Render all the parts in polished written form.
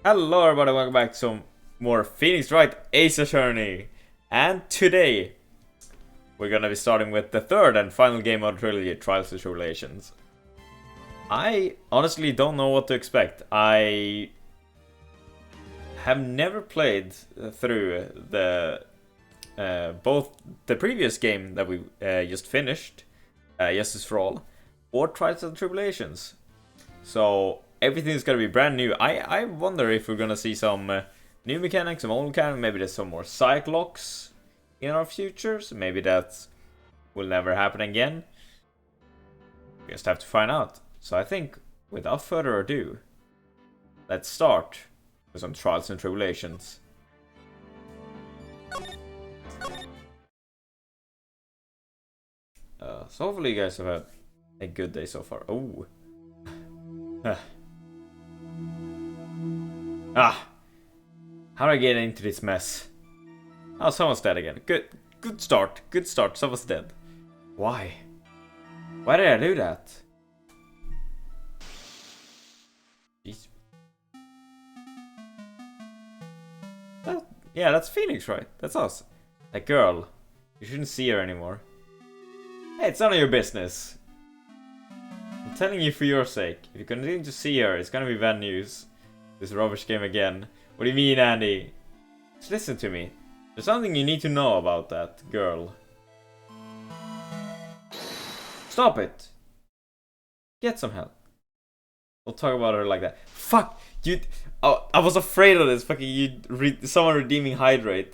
Hello everybody, welcome back to some more Phoenix Wright Ace Attorney. And today, we're gonna be starting with the third and final game of the trilogy, Trials and Tribulations. I honestly don't know what to expect. I have never played through the both the previous game that we just finished, Justice for All, or Trials and Tribulations. So everything's gonna be brand new. I wonder if we're gonna see some new mechanics, some old mechanics. Maybe there's some more psych locks in our futures. Maybe that will never happen again. We just have to find out. So I think, without further ado, let's start with some Trials and Tribulations. So hopefully you guys have had a good day so far. Oh. How do I get into this mess? Oh, someone's dead again. Good start. Good start. Someone's dead. Why? Why did I do that? Jeez. Yeah, that's Phoenix, right? That's us. That girl. You shouldn't see her anymore. Hey, it's none of your business. I'm telling you for your sake. If you continue to see her, it's gonna be bad news. This rubbish game again. What do you mean, Andy? Just listen to me. There's something you need to know about that girl. Stop it! Get some help. We'll talk about her like that. Fuck! You. Oh, I was afraid of this. Fucking someone redeeming hydrate.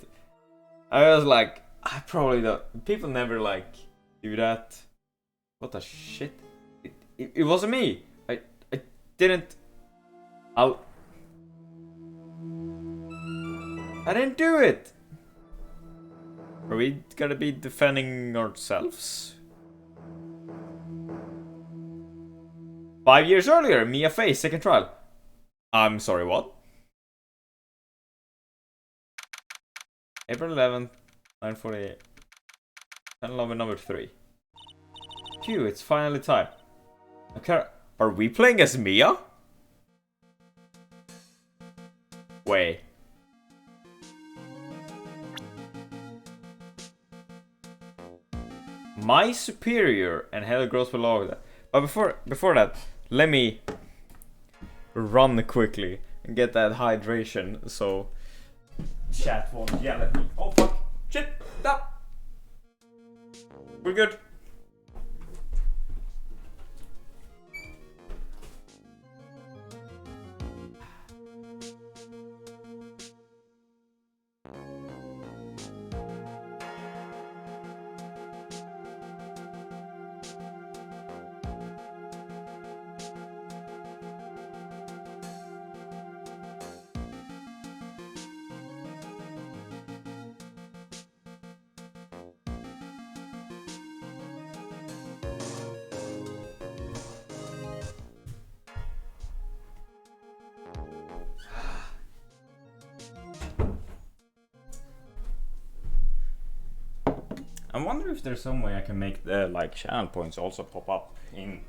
I was like, I probably don't. People never like do that. What the shit? It wasn't me. I didn't. I didn't do it. Are we gonna be defending ourselves? 5 years earlier, Mia Face, second trial. I'm sorry, what? April 11th, 9:48. 10/11, number 3. Phew, it's finally time. Okay, are we playing as Mia? Wait. My superior and hell grows below that. But before that, let me run quickly and get that hydration so chat won't yell at me. Oh fuck! Shit! Stop! We're good. I wonder if there's some way I can make the channel points also pop up in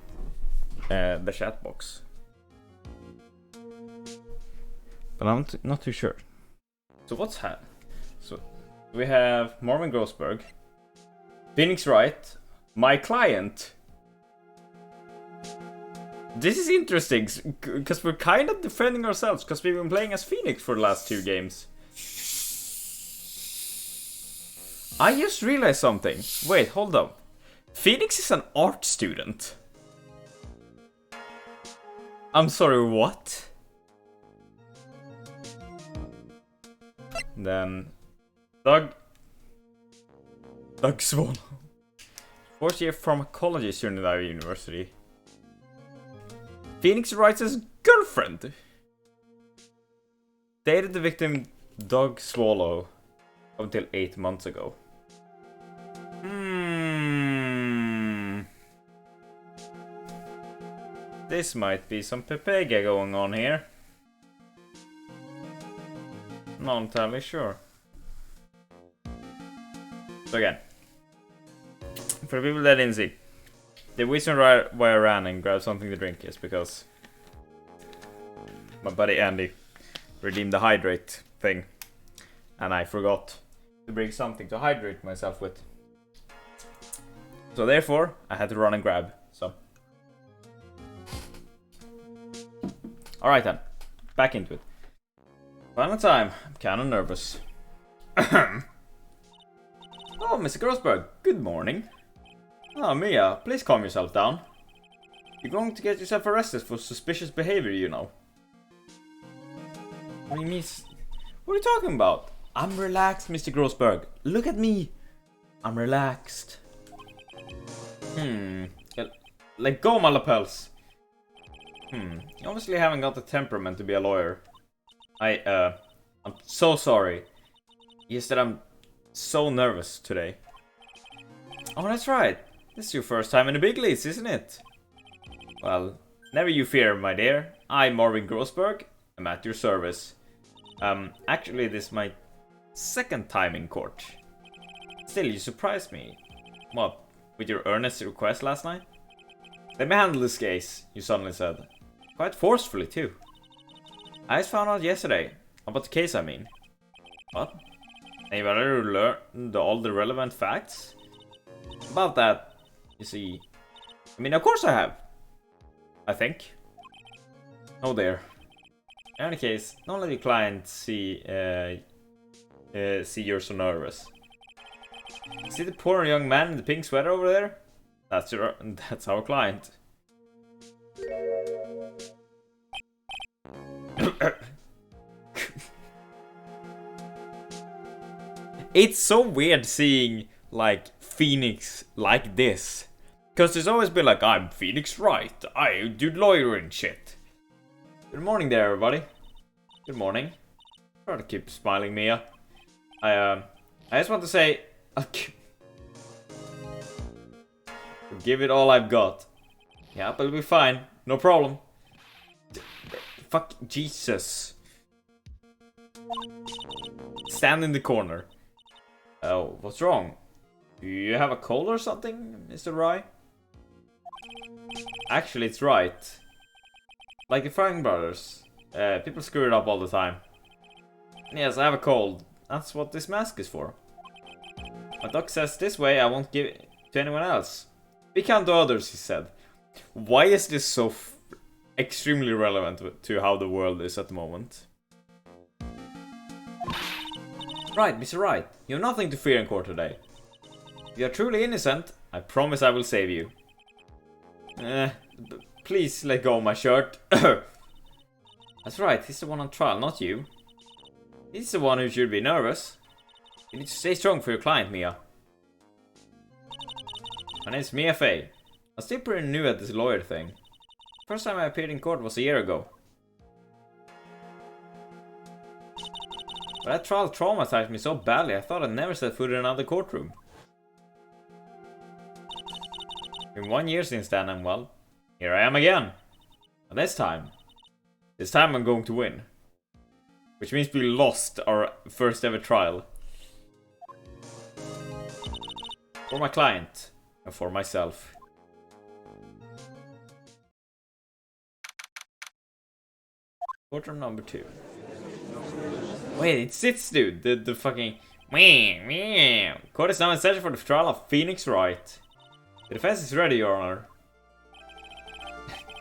the chat box, but I'm not too sure. So what's so we have Marvin Grossberg, Phoenix Wright, my client. This is interesting because we're kind of defending ourselves because we've been playing as Phoenix for the last 2 games. I just realized something. Wait, hold up. Phoenix is an art student. I'm sorry, what? Then Doug Swan. 4th year pharmacology student at Ivy University. Phoenix writes his girlfriend. Dated the victim Doug Swallow until 8 months ago. This might be some Pepega going on here. Not entirely sure. So again, for the people that didn't see, the reason why I ran and grabbed something to drink is because my buddy Andy redeem the hydrate thing. And I forgot to bring something to hydrate myself with. So therefore, I had to run and grab some. Alright then, back into it. Final time, I'm kinda nervous. Oh, Mr. Grossberg, good morning. Oh, Mia, please calm yourself down. You're going to get yourself arrested for suspicious behavior, you know. What do you mean? What are you talking about? I'm relaxed, Mr. Grossberg. Look at me. I'm relaxed. Let go, my lapels. You obviously haven't got the temperament to be a lawyer. I'm so sorry. Yes, that I'm so nervous today. Oh, that's right. This is your first time in the big leagues, isn't it? Well, never you fear, my dear. I'm Marvin Grossberg. I'm at your service. Actually, this is my second time in court. Still, you surprised me. What, with your earnest request last night? Let me handle this case, you suddenly said. Quite forcefully, too. I just found out yesterday. About the case, I mean. What? And you've already learned all the relevant facts? About that, you see. I mean, of course I have. I think. Oh dear. In any case, don't let your client see you're so nervous. See the poor young man in the pink sweater over there? That's our client. It's so weird seeing like Phoenix like this. Cause there's always been like, I'm Phoenix Wright, I do lawyering shit. Good morning there, everybody. Good morning. Try to keep smiling, Mia. I just want to say, I'll give it all I've got. Yeah, but it'll be fine. No problem. Fuck Jesus. Stand in the corner. Oh, what's wrong? Do you have a cold or something, Mr. Wright? Actually, it's Wright. Like the Frying Brothers. People screw it up all the time. Yes, I have a cold. That's what this mask is for. My doc says this way I won't give it to anyone else. Be kind to others, he said. Why is this so extremely relevant to how the world is at the moment? Right, Mr. Wright. You have nothing to fear in court today. If you are truly innocent, I promise I will save you. Please let go of my shirt. That's right, he's the one on trial, not you. He's the one who should be nervous. You need to stay strong for your client, Mia. My name's Mia Fey. I'm still pretty new at this lawyer thing. First time I appeared in court was a year ago. But that trial traumatized me so badly I thought I'd never set foot in another courtroom. In 1 year since then, and well, here I am again. And this time I'm going to win. Which means we lost our first ever trial. For my client, and for myself. Courtroom number 2. Wait, it's Sits, dude. The fucking... Court is now in session for the trial of Phoenix Wright. The defense is ready, Your Honor.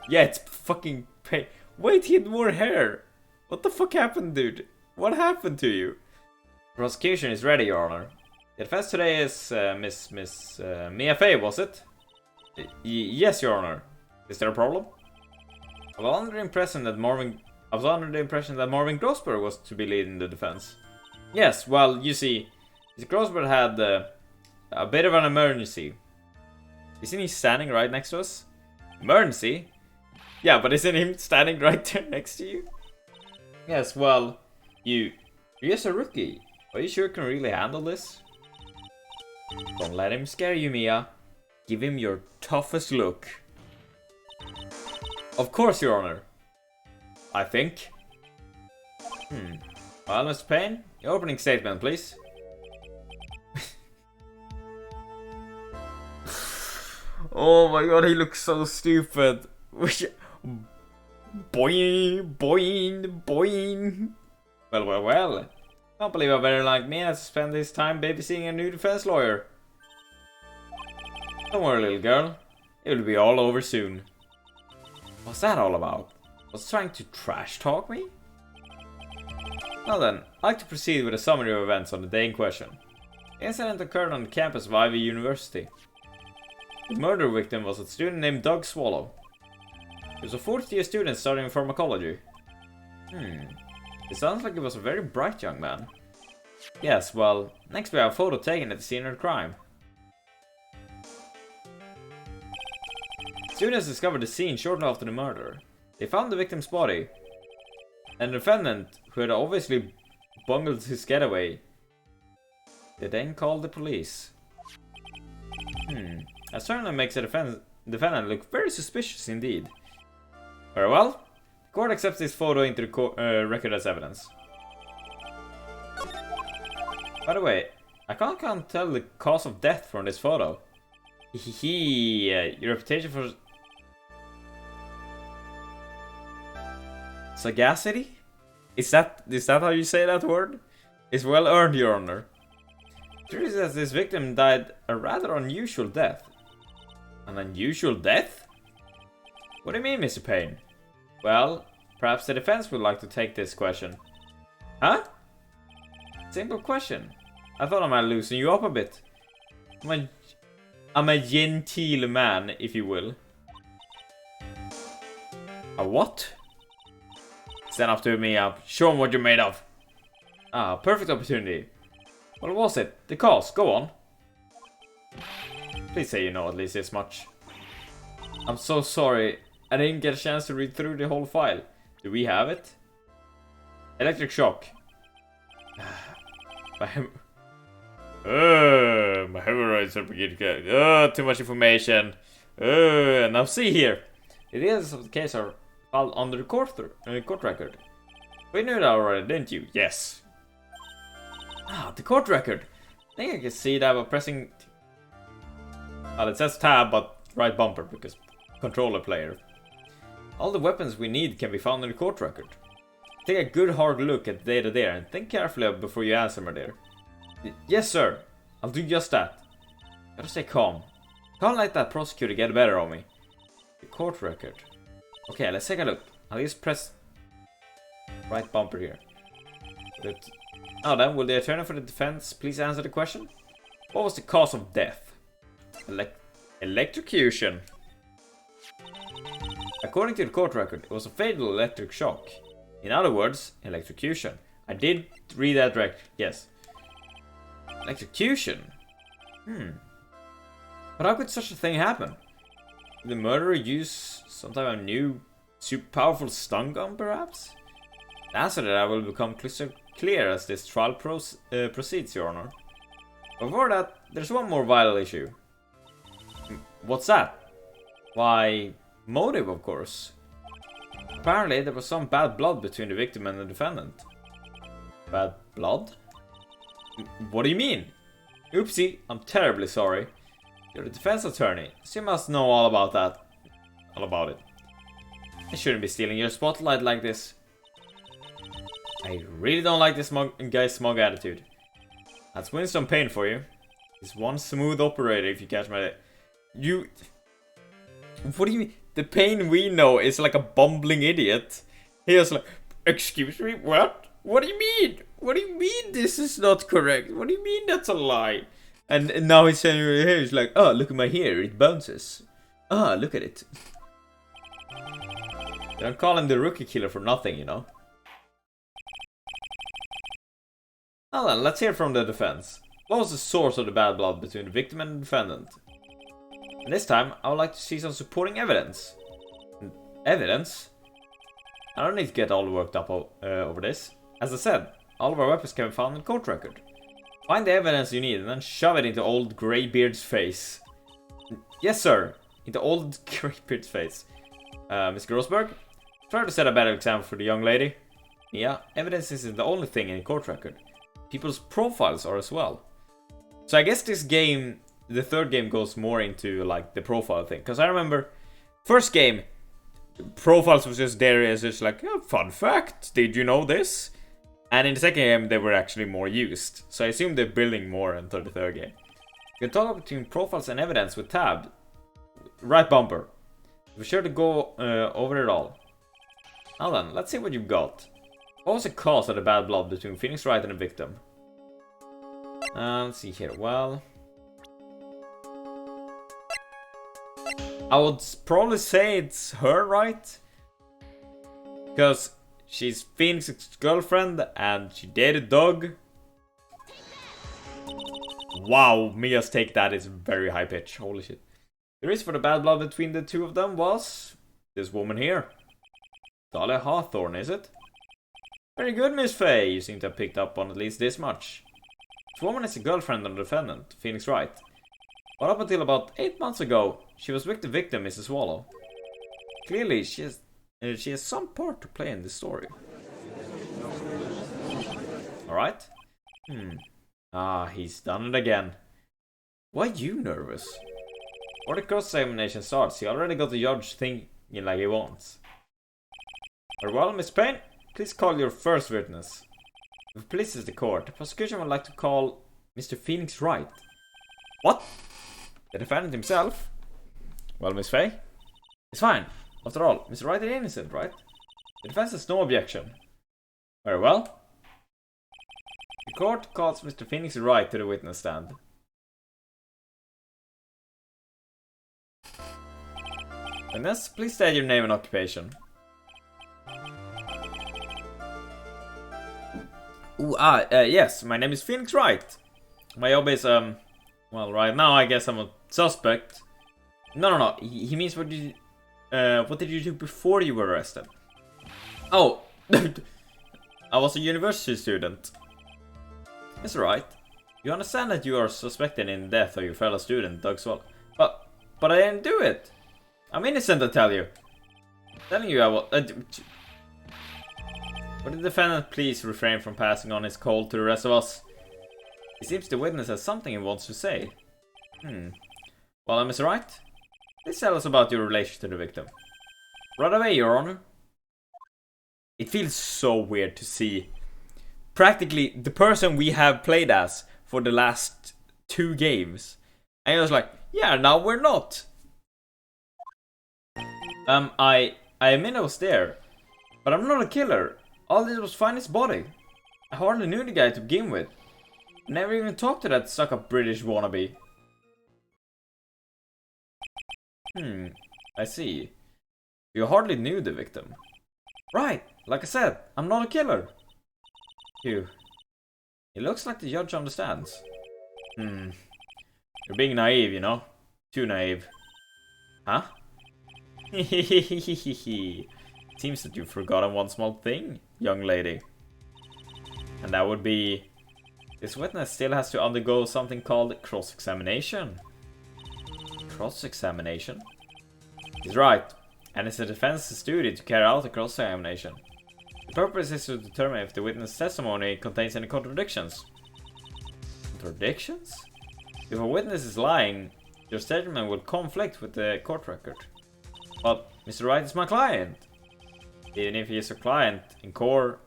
Yeah, it's fucking... Wait, he had more hair. What the fuck happened, dude? What happened to you? Prosecution is ready, Your Honor. The defense today is Miss Mia Fey, was it? Yes, Your Honor. Is there a problem? I was under the impression that Marvin Grossberg was to be leading the defense. Yes, well, you see, Mr. Grossberg had a bit of an emergency. Isn't he standing right next to us? Emergency? Yeah, but isn't he standing right there next to you? Yes, well, you're just a rookie. Are you sure you can really handle this? Don't let him scare you, Mia. Give him your toughest look. Of course, Your Honor. I think. Well, Mr. Payne, your opening statement, please. Oh my god, he looks so stupid. Boing, boing, boing. Well. Can't believe a veteran like me has to spend his time babysitting a new defense lawyer. Don't worry, little girl. It will be all over soon. What's that all about? Was trying to trash talk me? Now then, I'd like to proceed with a summary of events on the day in question. The incident occurred on the campus of Ivy University. The murder victim was a student named Doug Swallow. He was a 40th-year student studying pharmacology. It sounds like he was a very bright young man. Yes, well, next we have a photo taken at the scene of the crime. Students discovered the scene shortly after the murder. They found the victim's body, and the defendant, who had obviously bungled his getaway, they then called the police. That certainly makes the defendant look very suspicious indeed. Very well. The court accepts this photo into the record as evidence. By the way, I can't tell the cause of death from this photo. Your reputation for sagacity? Is that how you say that word? Is well earned, Your Honor. The truth is that this victim died a rather unusual death. An unusual death? What do you mean, Mr. Payne? Well, perhaps the defense would like to take this question. Huh? Simple question. I thought I might loosen you up a bit. I'm a genteel man, if you will. A what? Stand up to me, show him what you're made of. Ah, perfect opportunity. What was it? The cause, go on. Please say you know at least this much. I'm so sorry, I didn't get a chance to read through the whole file. Do we have it? Electric shock. My hemorrhoids are beginning. Too much information. Now see here. The details of the case are filed under the court record. We knew that already, didn't you? Yes. Ah, the court record. I think I can see that by pressing... Well, it says tab, but right bumper, because controller player. All the weapons we need can be found in the court record. Take a good hard look at the data there, and think carefully before you answer, my dear. Yes, sir. I'll do just that. Gotta stay calm. Can't let that prosecutor get better on me. The court record. Okay, let's take a look. I'll just press right bumper here. Now then, will the attorney for the defense please answer the question? What was the cause of death? Electrocution. According to the court record, it was a fatal electric shock. In other words, electrocution. I did read that right. Yes. Electrocution? But how could such a thing happen? Did the murderer use some type of new, super powerful stun gun, perhaps? The answer to that will become crystal clear as this trial proceeds, Your Honor. Before that, there's one more vital issue. What's that? Why, motive, of course. Apparently, there was some bad blood between the victim and the defendant. Bad blood? What do you mean? Oopsie, I'm terribly sorry. You're the defense attorney, so you must know all about that. All about it. I shouldn't be stealing your spotlight like this. I really don't like this guy's smug attitude. That's Winston Payne for you. He's one smooth operator, if you catch my... What do you mean? The Payne we know is like a bumbling idiot. He was like, excuse me, what? What do you mean? What do you mean this is not correct? What do you mean that's a lie? And now he's saying your hair is like, oh, look at my hair, it bounces. Ah, look at it. They don't call him the rookie killer for nothing, you know. Now then, let's hear from the defense. What was the source of the bad blood between the victim and the defendant? And this time, I would like to see some supporting evidence. Evidence? I don't need to get all worked up over this. As I said, all of our weapons can be found in the court record. Find the evidence you need and then shove it into old Greybeard's face. Yes, sir. Into old Greybeard's face. Miss Grossberg, try to set a better example for the young lady. Yeah, evidence isn't the only thing in the court record. People's profiles are as well. So I guess this game, the third game, goes more into like the profile thing. Because I remember, first game, profiles was just there as just like, oh, fun fact, did you know this? And in the second game, they were actually more used. So I assume they're building more into the third game. You can toggle between profiles and evidence with tab. Right bumper. Be sure to go over it all. Now then, let's see what you've got. What was the cause of the bad blood between Phoenix Wright and the victim? Let's see here. Well, I would probably say it's her, right? Because she's Phoenix's girlfriend and she dated Doug. Wow, Mia's take that is very high pitch. Holy shit. The reason for the bad blood between the two of them was this woman here. Dahlia Hawthorne, is it? Very good, Miss Faye. You seem to have picked up on at least this much. This woman is a girlfriend of the defendant, Phoenix Wright. But up until about 8 months ago, she was with the victim, Mrs. Swallow. Clearly, she has some part to play in this story. Alright. He's done it again. Why are you nervous? Before the cross-examination starts, he already got the judge thinking like he wants. Very well, Miss Payne, please call your first witness. If it pleases the court, the prosecution would like to call Mr. Phoenix Wright. What? The defendant himself? Well, Miss Faye? It's fine. After all, Mr. Wright is innocent, right? The defense has no objection. Very well. The court calls Mr. Phoenix Wright to the witness stand. Witness, please state your name and occupation. Yes, my name is Phoenix Wright. My job is, well, right now I guess I'm a suspect. No. He means what did you do before you were arrested? Oh, I was a university student. That's right. You understand that you are suspected in the death of your fellow student, Doug Swallow. But I didn't do it. I'm innocent, I tell you. I'm telling you I will. Would the defendant please refrain from passing on his call to the rest of us? It seems the witness has something he wants to say. Well, Mr. Wright, please tell us about your relation to the victim. Right away, Your Honor. It feels so weird to see practically the person we have played as for the last 2 games. And I was like, yeah, now we're not. I admit I was there, but I'm not a killer. All I did was find his body. I hardly knew the guy to begin with. Never even talked to that suck-up British wannabe. I see. You hardly knew the victim. Right, like I said, I'm not a killer. Phew. It looks like the judge understands. You're being naive, you know? Too naive. Huh? Seems that you've forgotten one small thing, young lady. And that would be... this witness still has to undergo something called cross-examination. Cross-examination? He's right. And it's the defense's duty to carry out a cross-examination. The purpose is to determine if the witness' testimony contains any contradictions. Contradictions? If a witness is lying, your statement will conflict with the court record. But Mr. Wright is my client. Even if he is a client in court,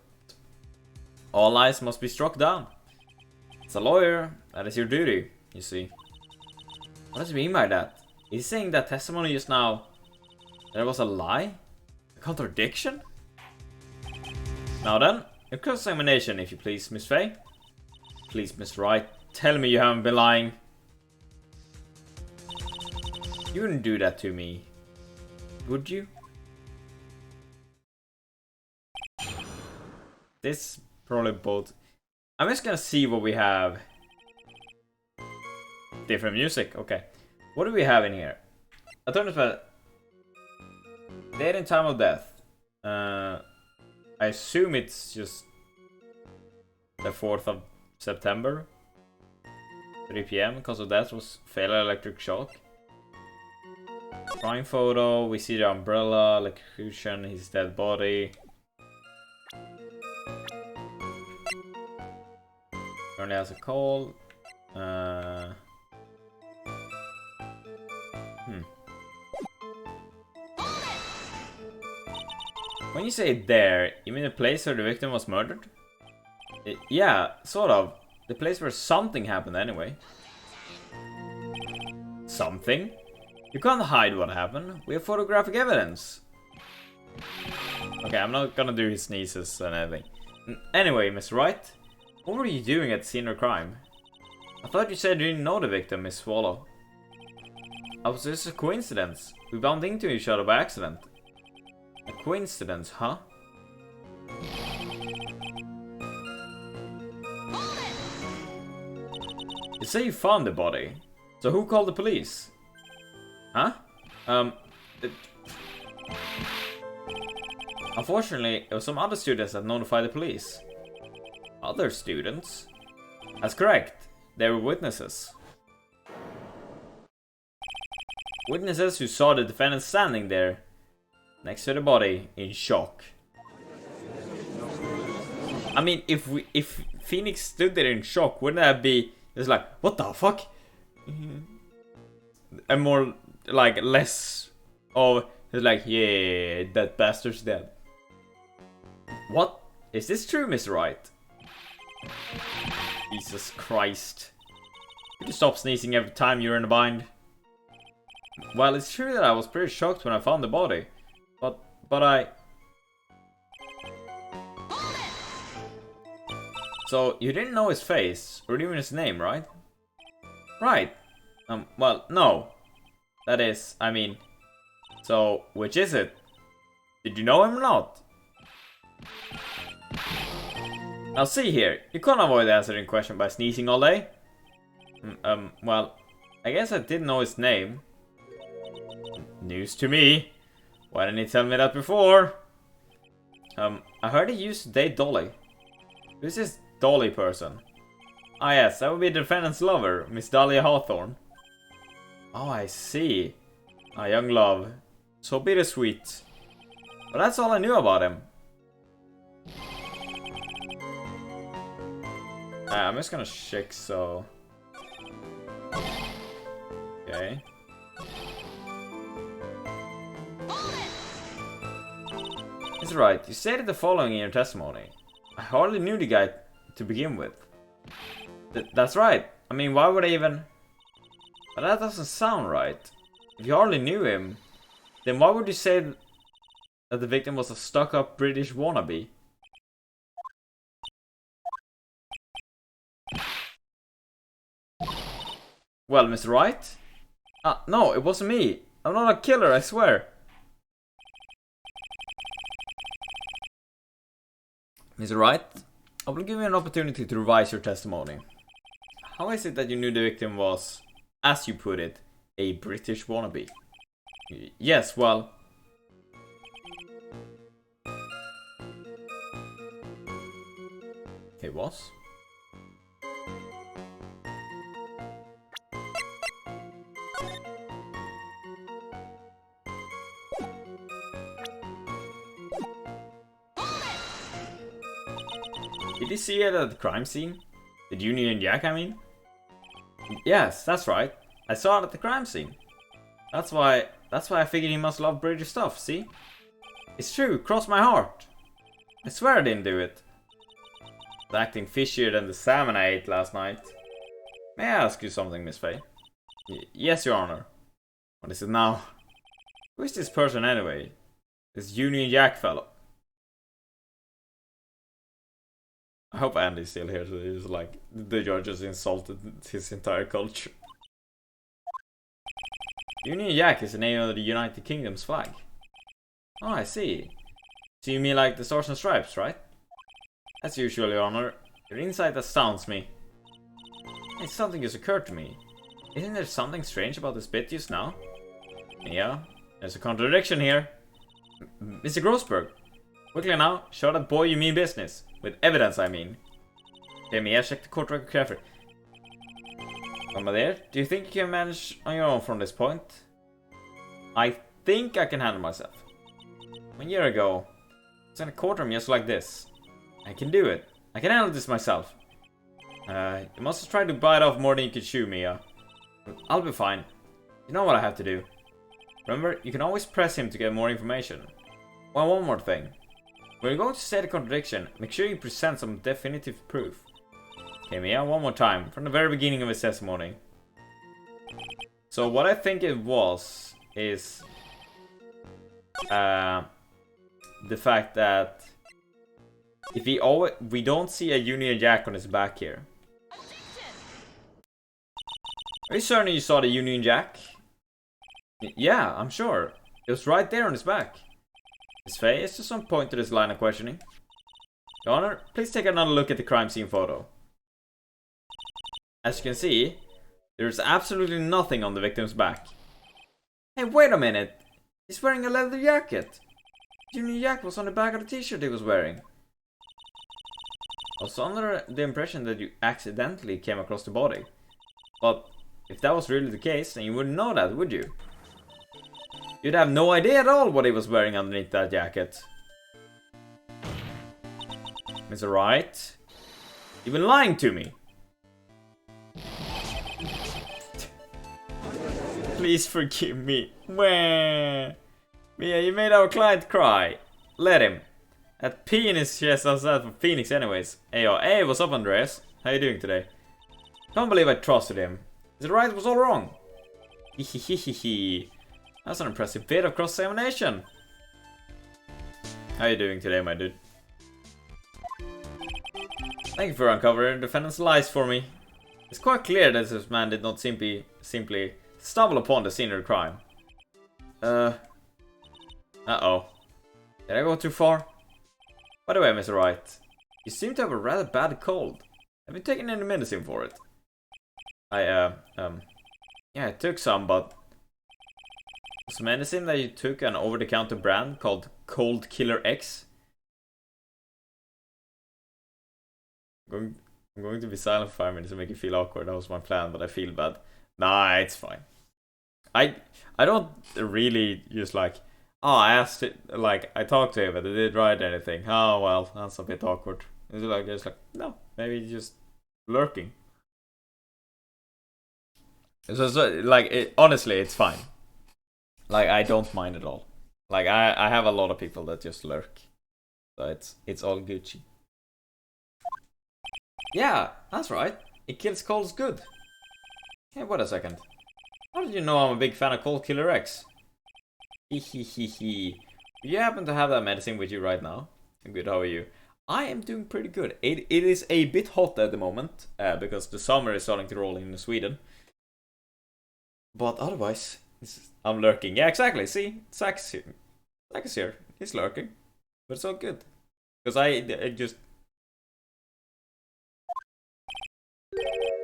all lies must be struck down. As a lawyer, that is your duty, you see. What does he mean by that? Is he saying that testimony just now, that it was a lie? A contradiction? Now then, a cross-examination, if you please, Miss Faye. Please, Mr. Wright, tell me you haven't been lying. You wouldn't do that to me, would you? This probably both. I'm just gonna see what we have. Different music, okay. What do we have in here? I turn this date and time of death. I assume it's just the 4th of September. 3 PM because of that was fatal electric shock. Crime photo, we see the umbrella, electrocution, his dead body. Currently has a call. When you say there, you mean the place where the victim was murdered? Yeah, sort of. The place where something happened anyway. Something? You can't hide what happened. We have photographic evidence. Okay, I'm not gonna do his sneezes and everything. Anyway, Miss Wright, what were you doing at the scene of crime? I thought you said you didn't know the victim, Miss Swallow. Oh, so this is a coincidence. We bumped into each other by accident. A coincidence, huh? You say you found the body. So who called the police? Huh? Unfortunately, it was some other students that notified the police. Other students? That's correct. They were witnesses. Witnesses who saw the defendant standing there, next to the body, in shock. I mean, if Phoenix stood there in shock, wouldn't that be just like, what the fuck? And more, like, less of, it's like, yeah, that bastard's dead. What? Is this true, Mr. Wright? Jesus Christ. Could you stop sneezing every time you're in a bind? Well, it's true that I was pretty shocked when I found the body. But I... So, you didn't know his face, or even his name, right? Right. Well, no. That is, I mean... So, which is it? Did you know him or not? Now see here, you can't avoid answering question by sneezing all day. Well, I guess I didn't know his name. News to me. Why didn't he tell me that before? I heard he used to date Dolly. Who's this Dolly person? Ah yes, that would be the defendant's lover, Miss Dahlia Hawthorne. Oh, I see. A young love. So bittersweet. But that's all I knew about him. I'm just gonna check, so... Okay. It's right, you stated the following in your testimony. I hardly knew the guy to begin with. That's right. I mean, why would I even... But that doesn't sound right. If you hardly knew him, then why would you say that the victim was a stuck-up British wannabe? Well, Mr. Wright? No, it wasn't me. I'm not a killer, I swear. Mr. Wright, I will give you an opportunity to revise your testimony. How is it that you knew the victim was, as you put it, a British wannabe? Yes, well... It was? Did you see it at the crime scene? The Union Jack, I mean? Yes, that's right. I saw it at the crime scene. That's why I figured he must love British stuff, see? It's true, cross my heart. I swear I didn't do it. It's acting fishier than the salmon I ate last night. May I ask you something, Miss Faye? Yes, Your Honor. What is it now? Who is this person anyway? This Union Jack fellow? I hope Andy's still here, so he's like, the judge has insulted his entire culture. Union Jack is the name of the United Kingdom's flag. Oh, I see. So you mean like the Stars and Stripes, right? As usual, Your Honor. Your insight astounds me. It's something just occurred to me. Isn't there something strange about this bit just now? Yeah, there's a contradiction here. Mr. Grossberg, quickly now, show that boy you mean business. With evidence, I mean. Okay, Mia, check the court record carefully. Mama there, do you think you can manage on your own from this point? I think I can handle myself. 1 year ago, I was in a courtroom just like this. I can do it. I can handle this myself. You must have tried to bite off more than you could chew, Mia. I'll be fine. You know what I have to do. Remember, you can always press him to get more information. Well, one more thing. We're going to state a contradiction. Make sure you present some definitive proof. Okay, Mia, one more time, from the very beginning of his testimony. So what I think it was is the fact that if we don't see a Union Jack on his back here. Are you certain you saw the Union Jack? Yeah, I'm sure. It was right there on his back. His face to some point to this line of questioning. Your Honor, please take another look at the crime scene photo. As you can see, there's absolutely nothing on the victim's back. Hey, wait a minute! He's wearing a leather jacket! Union Jack was on the back of the t-shirt he was wearing. I was under the impression that you accidentally came across the body. But if that was really the case, then you wouldn't know that, would you? You'd have no idea at all what he was wearing underneath that jacket. Mr. Wright, you've been lying to me. Please forgive me. Meh. Mia, you made our client cry. Let him. That P in his chest was that from Phoenix anyways. Hey, what's up, Andreas? How you doing today? Can't believe I trusted him. Mr. Wright was all wrong. Hehehehe. That's an impressive bit of cross-examination. How you doing today, my dude? Thank you for uncovering the defendant's lies for me. It's quite clear that this man did not simply stumble upon the scene of the crime. Uh-oh. Did I go too far? By the way, Mr. Wright, you seem to have a rather bad cold. Have you taken any medicine for it? Yeah, I took some, but was medicine that you took an over-the-counter brand called Cold Killer X? I'm going to be silent for 5 minutes to make you feel awkward. That was my plan, but I feel bad. Nah, it's fine. I don't really just like, oh, I asked it, like, I talked to him, but they didn't write anything. Oh, well, that's a bit awkward. It's like, no, maybe just lurking. So like, honestly, it's fine. Like, I don't mind at all. Like, I have a lot of people that just lurk. So it's all Gucci. Yeah, that's right. It kills colds good. Hey, wait a second. How did you know I'm a big fan of Cold Killer X? Hehehehe. Do you happen to have that medicine with you right now? Good, how are you? I am doing pretty good. It is a bit hot at the moment, because the summer is starting to roll in Sweden. But otherwise, I'm lurking. Yeah, exactly. See, Zach is here. He's lurking. But it's all good. Because I just...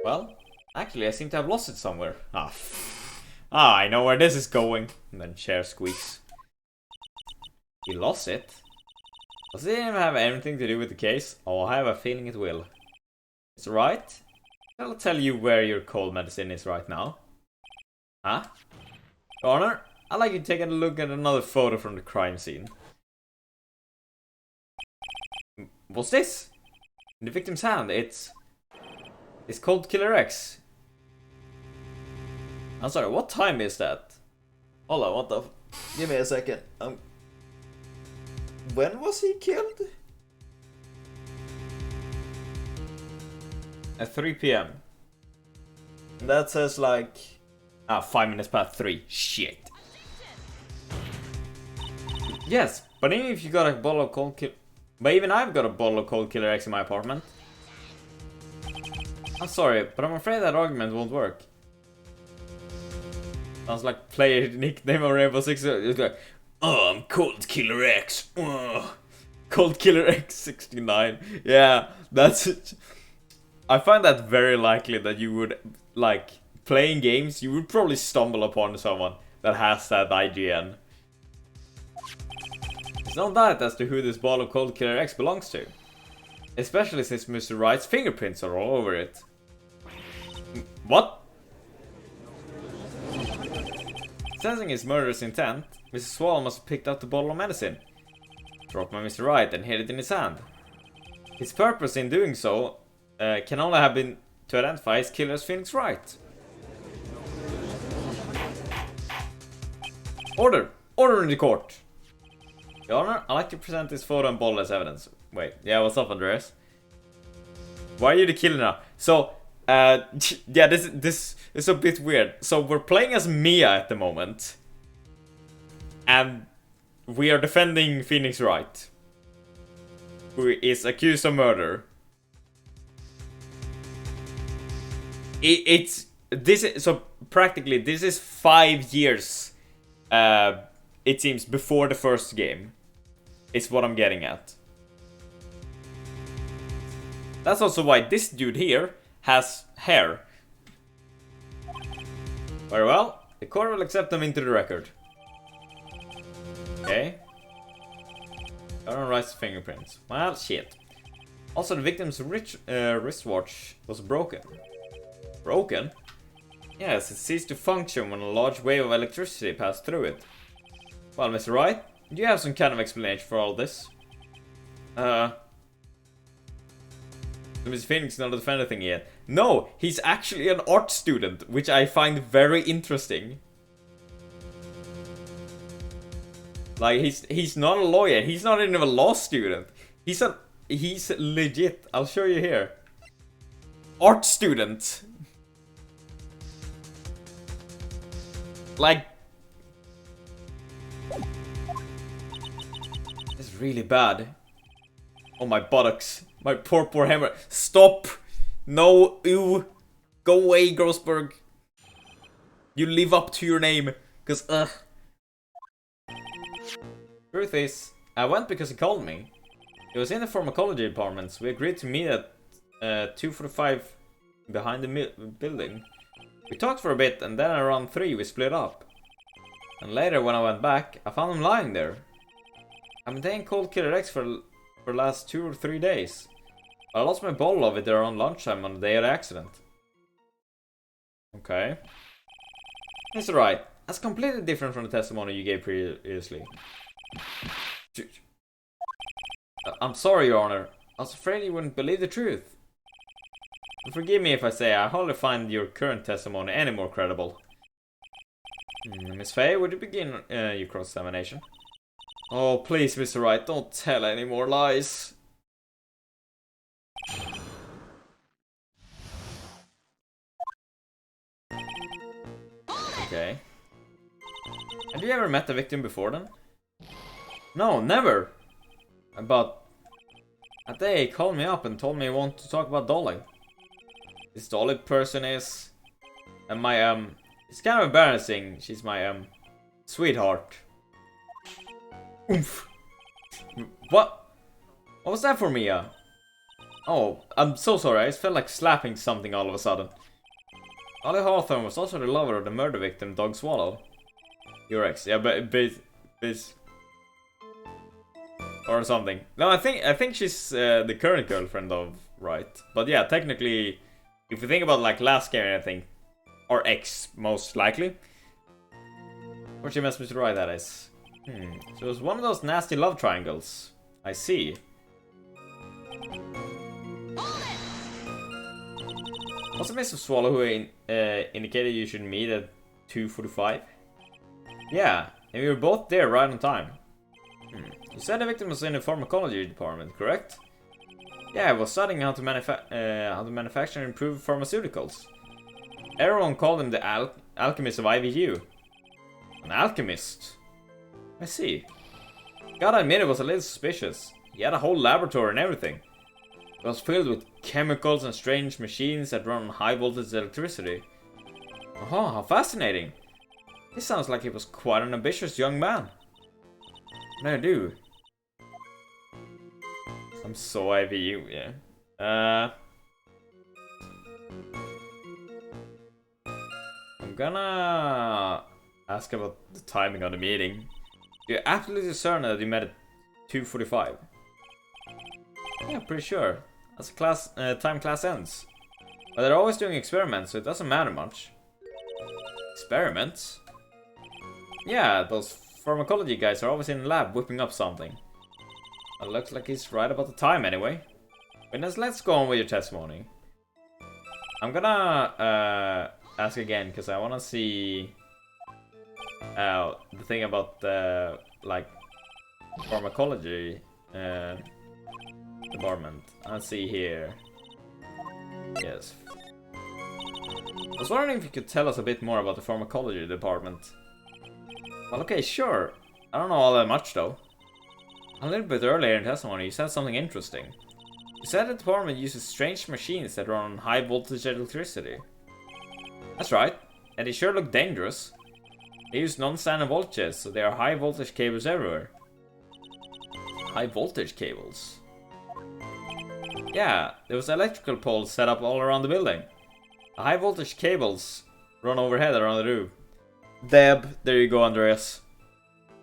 Well, actually, I seem to have lost it somewhere. I know where this is going. And then chair squeaks. He lost it? Does it even have anything to do with the case? Oh, I have a feeling it will. It's right. I'll tell you where your cold medicine is right now. Huh? Connor, I'd like you to take a look at another photo from the crime scene. What's this? In the victim's hand, it's Cold Killer X. I'm sorry, what time is that? Hold on, what the give me a second. When was he killed? At 3 PM. That says like 5 minutes past 3. Shit. Yes, but even if you got a bottle of Cold Killer... But even I've got a bottle of Cold Killer X in my apartment. I'm sorry, but I'm afraid that argument won't work. Sounds like player nickname of Rainbow Six. It's like, oh, I'm Cold Killer X. Cold Killer X 69. Yeah, that's it. I find that very likely that you would, like, playing games, you would probably stumble upon someone that has that IGN. It's no doubt as to who this bottle of Cold Killer X belongs to. Especially since Mr. Wright's fingerprints are all over it. What? Sensing his murderous intent, Mr. Swallow must have picked up the bottle of medicine, dropped by Mr. Wright and hid it in his hand. His purpose in doing so can only have been to identify his killer as Phoenix Wright. Order! Order in the court! Your Honor, I'd like to present this photo and bottle as evidence. Wait, yeah, what's up, Andreas? Why are you the killer now? So, yeah, this is a bit weird. So we're playing as Mia at the moment, and we are defending Phoenix Wright, who is accused of murder. So practically this is 5 years. It seems before the first game. Is what I'm getting at. That's also why this dude here has hair. Very well. The court will accept them into the record. Okay. Aaron Wright's fingerprints. Well, shit. Also, the victim's wristwatch was broken. Broken? Yes, it ceased to function when a large wave of electricity passed through it. Well, Mr. Wright, do you have some kind of explanation for all this? Mr. Phoenix not defend anything yet. No, he's actually an art student, which I find very interesting. Like, he's not a lawyer. He's not even a law student. He's legit. I'll show you here. Art student. Like, it's really bad. Oh, my buttocks. My poor hammer. Stop. No. Ew. Go away, Grossberg. You live up to your name. Cause, Truth is, I went because he called me. It was in the pharmacology department, so we agreed to meet at 2:45 behind the building. We talked for a bit, and then around 3 we split up. And later, when I went back, I found him lying there. I've been taking cold Killer X for the last 2 or 3 days. I lost my bottle of it around lunchtime on the day of the accident. Okay. Mr. Wright, that's completely different from the testimony you gave previously. I'm sorry, Your Honor. I was afraid you wouldn't believe the truth. Forgive me if I say I hardly find your current testimony any more credible. Miss Faye, would you begin your cross-examination? Oh, please, Mr. Wright, don't tell any more lies. Okay. Have you ever met the victim before then? No, never. But that day he called me up and told me he wanted to talk about Dolly. This Dolly person is my it's kind of embarrassing. She's my sweetheart. Oomph. What was that for, Mia? Oh, I'm so sorry. I just felt like slapping something all of a sudden. Ollie Hawthorne was also the lover of the murder victim, Doug Swallow. Your ex, yeah, but or something. No, I think she's the current girlfriend of Wright. But yeah, technically, if you think about like last game, I think, or ex most likely. Or she must be Wright, that is. So it was one of those nasty love triangles. I see. Was it Mr. Swallow who indicated you should meet at 2:45? Yeah, and we were both there right on time. You said the victim was in the pharmacology department, correct? Yeah, I was studying how to manufacture and improve pharmaceuticals. Everyone called him the alchemist of IVU. An alchemist? I see. Gotta admit it was a little suspicious. He had a whole laboratory and everything. It was filled with chemicals and strange machines that run on high voltage electricity. Oh, how fascinating. This sounds like he was quite an ambitious young man. No, I do. I'm so IVU, yeah. I'm gonna ask about the timing of the meeting. You're absolutely certain that you met at 2:45? Yeah, pretty sure. That's the time class ends. But they're always doing experiments, so it doesn't matter much. Experiments? Yeah, those pharmacology guys are always in the lab whipping up something. It looks like he's right about the time anyway. But let's go on with your testimony. I'm gonna ask again, because I want to see the thing about the, like, pharmacology department. Let's see here. Yes. I was wondering if you could tell us a bit more about the pharmacology department. Well, okay, sure. I don't know all that much though. A little bit earlier in testimony, you said something interesting. You said the department uses strange machines that run on high voltage electricity. That's right, and they sure look dangerous. They use non-standard voltages, so there are high voltage cables everywhere. High voltage cables? Yeah, there was electrical poles set up all around the building. The high voltage cables run overhead around the roof. Deb, there you go, Andreas.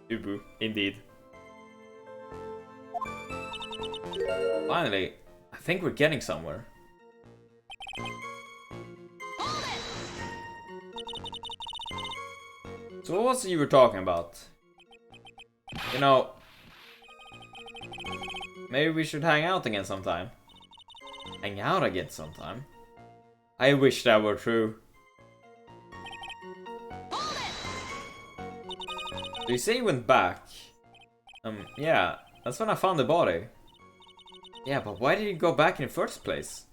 Ubu, indeed. Finally, I think we're getting somewhere. So what was it you were talking about? You know, maybe we should hang out again sometime. Hang out again sometime? I wish that were true. So you say you went back? Yeah, that's when I found the body. Yeah, but why did you go back in the first place?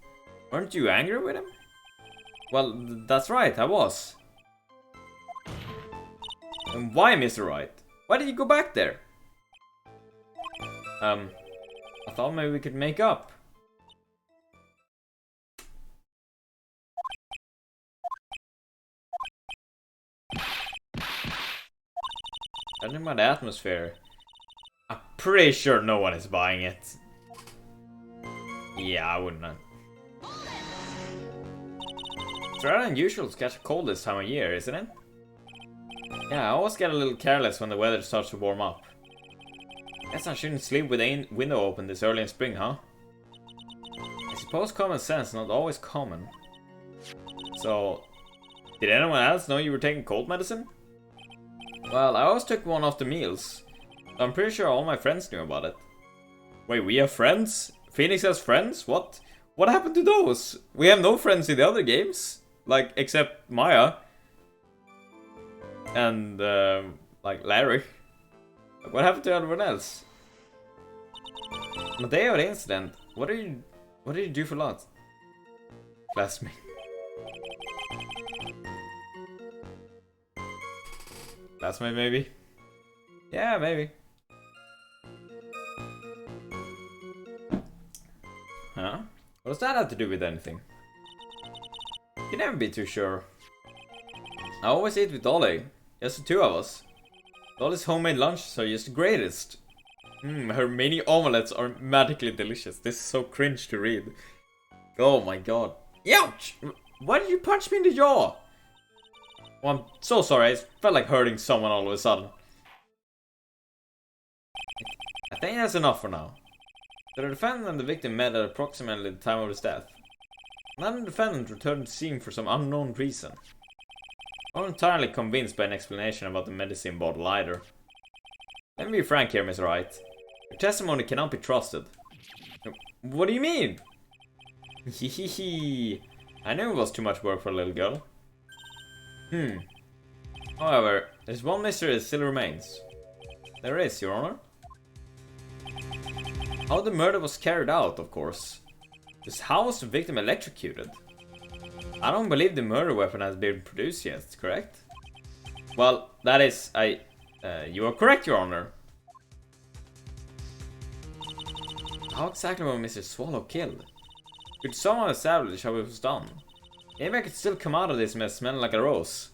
Weren't you angry with him? Well, that's right, I was. And why, Mr. Wright? Why did you go back there? I thought maybe we could make up. Judging by the atmosphere, I'm pretty sure no one is buying it. Yeah, I wouldn't know. It's rather unusual to catch a cold this time of year, isn't it? Yeah, I always get a little careless when the weather starts to warm up. Guess I shouldn't sleep with the window open this early in spring, huh? I suppose common sense is not always common. So, did anyone else know you were taking cold medicine? Well, I always took one after meals. So I'm pretty sure all my friends knew about it. Wait, we have friends? Phoenix has friends? What? What happened to those? We have no friends in the other games. Like, except Maya. And, like, Larry. What happened to everyone else? On the day of the incident, what did you do for lunch? Classmate. Classmate, maybe? Yeah, maybe. Huh? What does that have to do with anything? You can never be too sure. I always eat with Dolly. Just the two of us. Dolly's homemade lunches are just the greatest. Her mini omelets are magically delicious. This is so cringe to read. Oh my god. Ouch! Why did you punch me in the jaw? Well, I'm so sorry. I felt like hurting someone all of a sudden. I think that's enough for now. The defendant and the victim met at approximately the time of his death. Another defendant returned to the scene for some unknown reason. I'm not entirely convinced by an explanation about the medicine bottle either. Let me be frank here, Mr. Wright. Your testimony cannot be trusted. What do you mean? Hehehe. I knew it was too much work for a little girl. However, there's one mystery that still remains. There is, Your Honor. How the murder was carried out, of course. Just how was the victim electrocuted? I don't believe the murder weapon has been produced yet, correct? Well, that is, you are correct, Your Honor. How exactly was Mr. Swallow killed? Could someone establish how it was done? Maybe I could still come out of this mess smelling like a rose.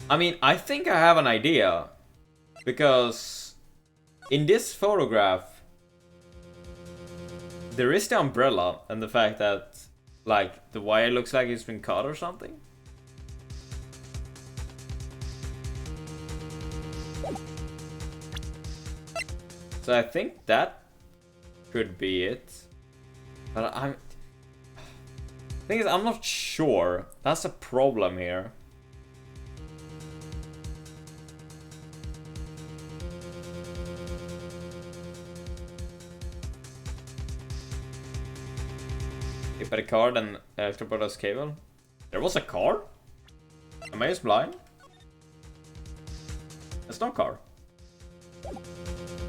I mean, I think I have an idea. Because in this photograph, there is the umbrella and the fact that, like, the wire looks like it's been cut or something. So I think that could be it. But thing is, I'm not sure. That's a problem here. Hit by the card and electropodas cable. There was a car? Am I just blind? a stock car.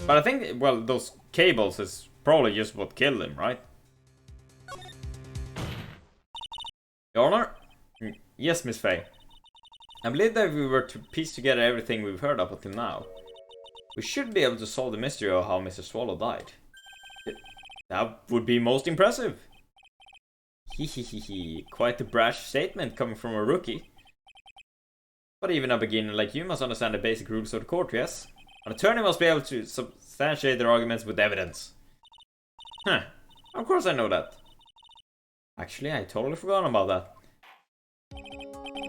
But I think, well, those cables is probably just what killed him, right? Your Honor? Yes, Miss Faye. I believe that if we were to piece together everything we've heard up until now, we should be able to solve the mystery of how Mr. Swallow died. That would be most impressive. Hehehehe, quite a brash statement coming from a rookie. But even a beginner like you must understand the basic rules of the court, yes? An attorney must be able to substantiate their arguments with evidence. Huh, of course I know that. Actually, I totally forgot about that.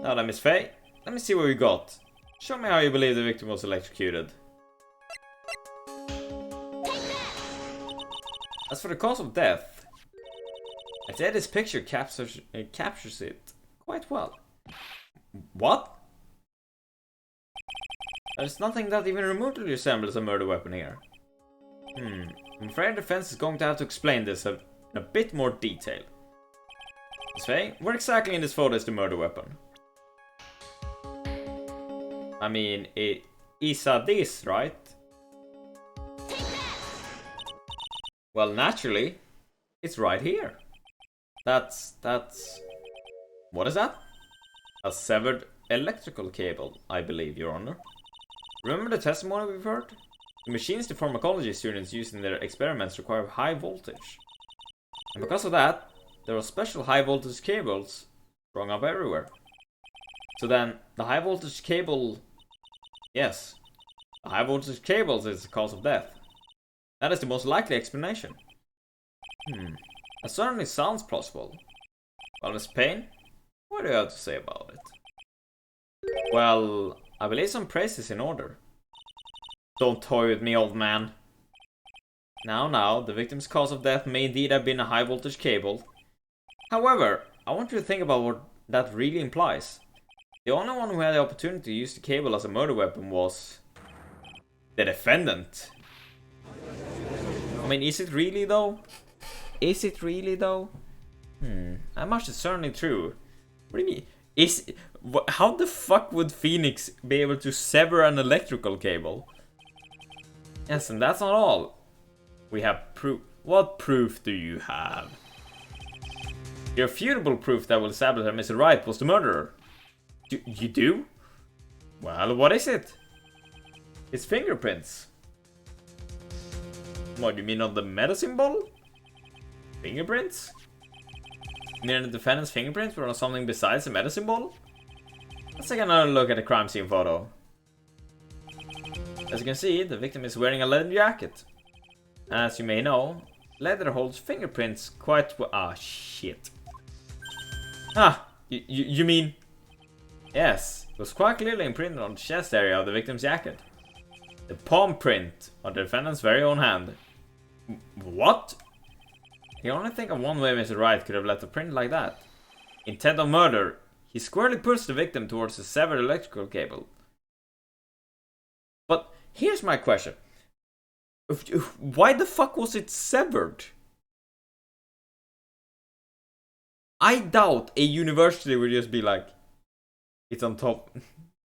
Now then, Miss Faye, let me see what we got. Show me how you believe the victim was electrocuted. As for the cause of death, I'd say this picture captures it quite well. What? There's nothing that even remotely resembles a murder weapon here. I'm afraid the defense is going to have to explain this in a bit more detail. Miss Faye, where exactly in this photo is the murder weapon? I mean, it is this, right? Well, naturally, it's right here. That's... What is that? A severed electrical cable, I believe, Your Honor. Remember the testimony we've heard? The machines the pharmacology students use in their experiments require high voltage. And because of that, there are special high voltage cables strung up everywhere. So then, the high voltage cable... Yes, the high voltage cables is the cause of death. That is the most likely explanation. That certainly sounds plausible. Well, Miss Payne, what do you have to say about it? Well, I believe some praise is in order. Don't toy with me, old man. Now, the victim's cause of death may indeed have been a high voltage cable. However, I want you to think about what that really implies. The only one who had the opportunity to use the cable as a murder weapon was... the defendant. I mean, is it really though? Is it really though? That much is certainly true. What do you mean? How the fuck would Phoenix be able to sever an electrical cable? Yes, and that's not all. We have proof. What proof do you have? Irrefutable proof that will establish that Mr. Wright was the murderer. You do? Well, what is it? His fingerprints. What, you mean on the medicine bottle? Fingerprints? Near the defendant's fingerprints were on something besides the medicine bottle? Let's take another look at the crime scene photo. As you can see, the victim is wearing a leather jacket. As you may know, leather holds fingerprints quite well. Ah, shit. You mean... Yes, it was quite clearly imprinted on the chest area of the victim's jacket. The palm print on the defendant's very own hand. What? I can only think of one way Mr. Wright could have left a print like that. Intent of murder, he squarely pushed the victim towards the severed electrical cable. But here's my question. Why the fuck was it severed? I doubt a university would just be like, it's on top,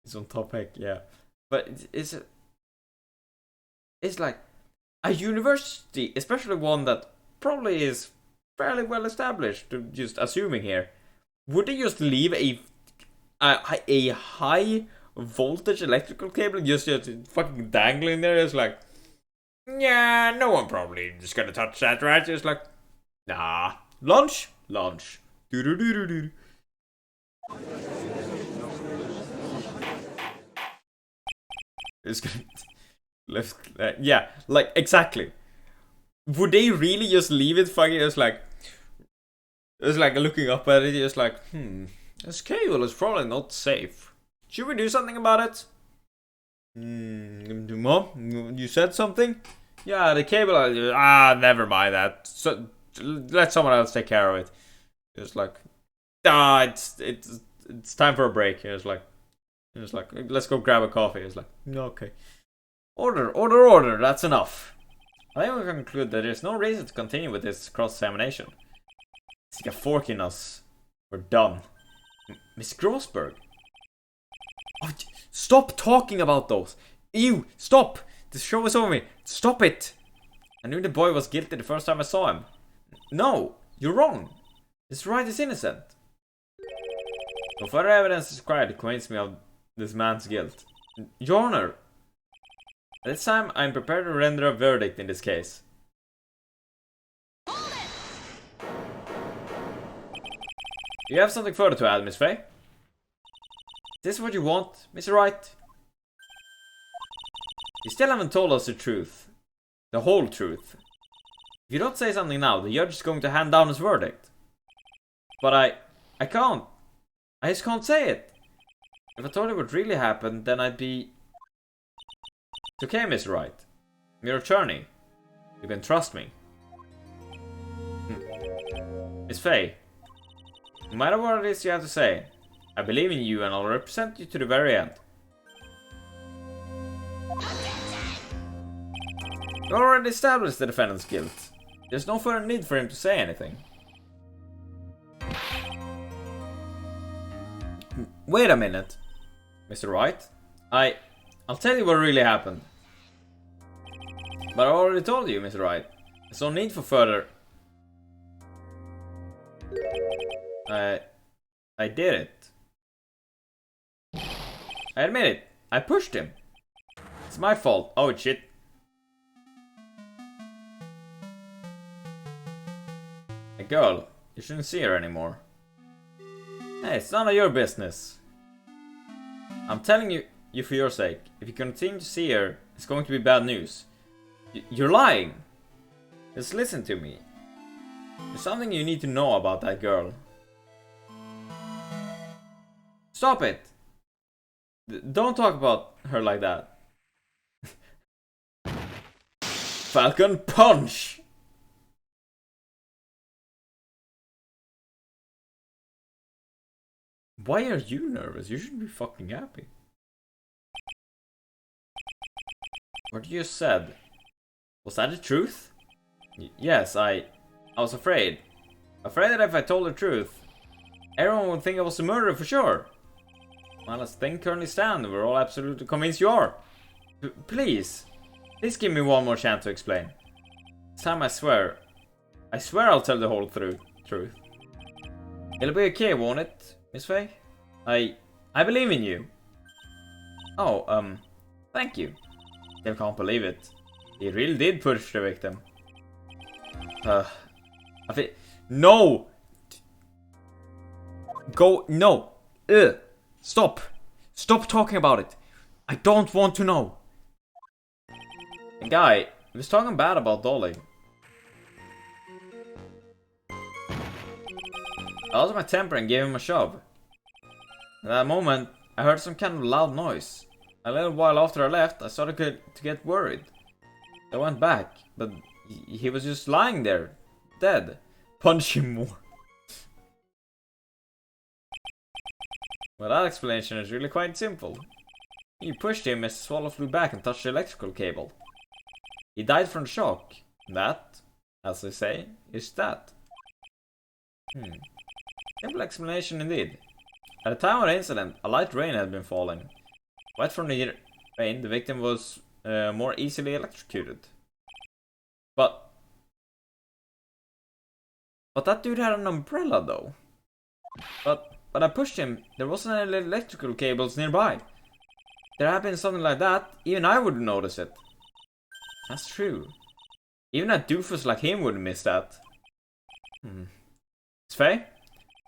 it's on top, heck, yeah. But it's like a university, especially one that probably is fairly well established, just assuming here, would they just leave a high voltage electrical cable just fucking dangling there? It's like, yeah, no one probably just gonna touch that, right? It's like, nah, lunch. Do. It's gonna left, yeah, like exactly. Would they really just leave it fucking? It's like looking up at it, just like, this cable is probably not safe. Should we do something about it? Mom, you said something? Yeah, the cable. Never mind that. So let someone else take care of it. It's like, it's time for a break. It's like, let's go grab a coffee. It's like, okay. Order. That's enough. I think we can conclude that there's no reason to continue with this cross-examination. Stick a fork in us. We're done. Miss Grossberg. Oh, stop talking about those. Ew! Stop! The show is over me! Stop it! I knew the boy was guilty the first time I saw him. No! You're wrong! Mr. Wright is innocent. No further evidence is required to convince me of this man's guilt. Your Honor! At this time, I am prepared to render a verdict in this case. Do you have something further to add, Miss Fay? Is this what you want, Mr. Wright? You still haven't told us the truth. The whole truth. If you don't say something now, the judge is going to hand down his verdict. But I can't. I just can't say it. If I told you what really happened, then I'd be... It's okay, Mr. Wright. I'm your attorney. You can trust me. Miss Fay, no matter what it is you have to say, I believe in you and I'll represent you to the very end. You already established the defendant's guilt. There's no further need for him to say anything. Wait a minute, Mr. Wright. I'll tell you what really happened. But I already told you, Mr. Wright. There's no need for further... I did it. I admit it. I pushed him. It's my fault. Oh shit. A girl. You shouldn't see her anymore. Hey, it's none of your business. I'm telling you for your sake. If you continue to see her, it's going to be bad news. You're lying. Just listen to me. There's something you need to know about that girl. Stop it! Don't talk about her like that. Falcon Punch! Why are you nervous? You should be fucking happy. What you said, was that the truth? Yes, I was afraid. Afraid that if I told the truth, everyone would think I was a murderer for sure. Well, as things currently stand, we're all absolutely convinced you are. Please give me one more chance to explain. This time I swear I'll tell the whole truth. It'll be okay, won't it, Miss Fay? I believe in you. Oh, thank you. I can't believe it. He really did push the victim. No! Go, no! Stop! Stop talking about it! I don't want to know! The guy was talking bad about Dolly. I lost my temper and gave him a shove. At that moment, I heard some kind of loud noise. A little while after I left, I started to get worried. I went back, but he was just lying there, dead. Punch him more. Well, that explanation is really quite simple. You pushed him as the swallow flew back and touched the electrical cable. He died from the shock. That, as they say, is that. Simple explanation indeed. At the time of the incident, a light rain had been falling. Wet from the rain, the victim was more easily electrocuted. But that dude had an umbrella though. But I pushed him. There wasn't any electrical cables nearby. If there had been something like that, even I wouldn't notice it. That's true. Even a doofus like him wouldn't miss that. Svei,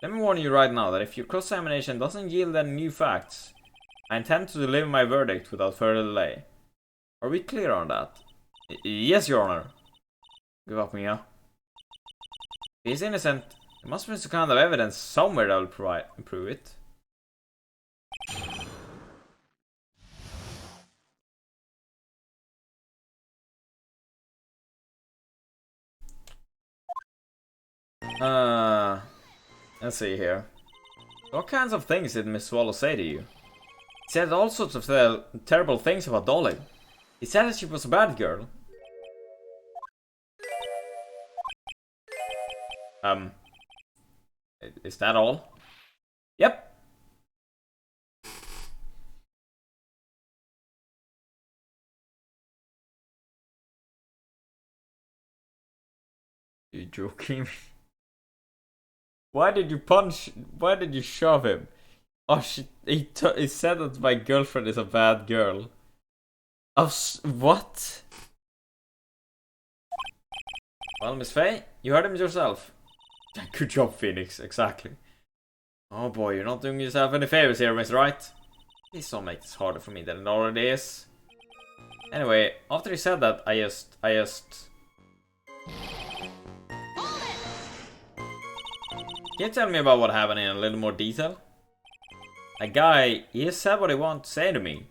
let me warn you right now that if your cross-examination doesn't yield any new facts, I intend to deliver my verdict without further delay. Are we clear on that? Yes, Your Honor. Give up, Mia. If he's innocent, there must be some kind of evidence somewhere that will prove it. Let's see here. What kinds of things did Miss Swallow say to you? He said all sorts of terrible things about Dolly. He said that she was a bad girl. Is that all? Yep. you joking? Why did you punch? Why did you shove him? Oh shit! He said that my girlfriend is a bad girl. What? Well, Miss Faye, you heard him yourself. Good job, Phoenix. Exactly. Oh boy, you're not doing yourself any favors here, Miss Wright. Please don't make this harder for me than it already is. Anyway, after he said that, I just... Can you tell me about what happened in a little more detail? A guy, he said what he wanted to say to me.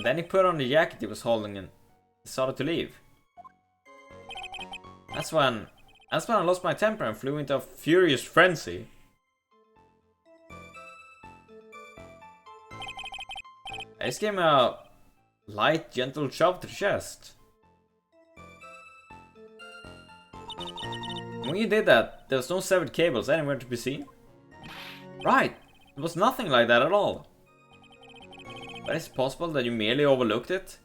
Then he put on the jacket he was holding and started to leave. That's when I lost my temper and flew into a furious frenzy. I just gave him a light, gentle shove to the chest. When you did that, there was no severed cables anywhere to be seen. Right, it was nothing like that at all. But is it possible that you merely overlooked it?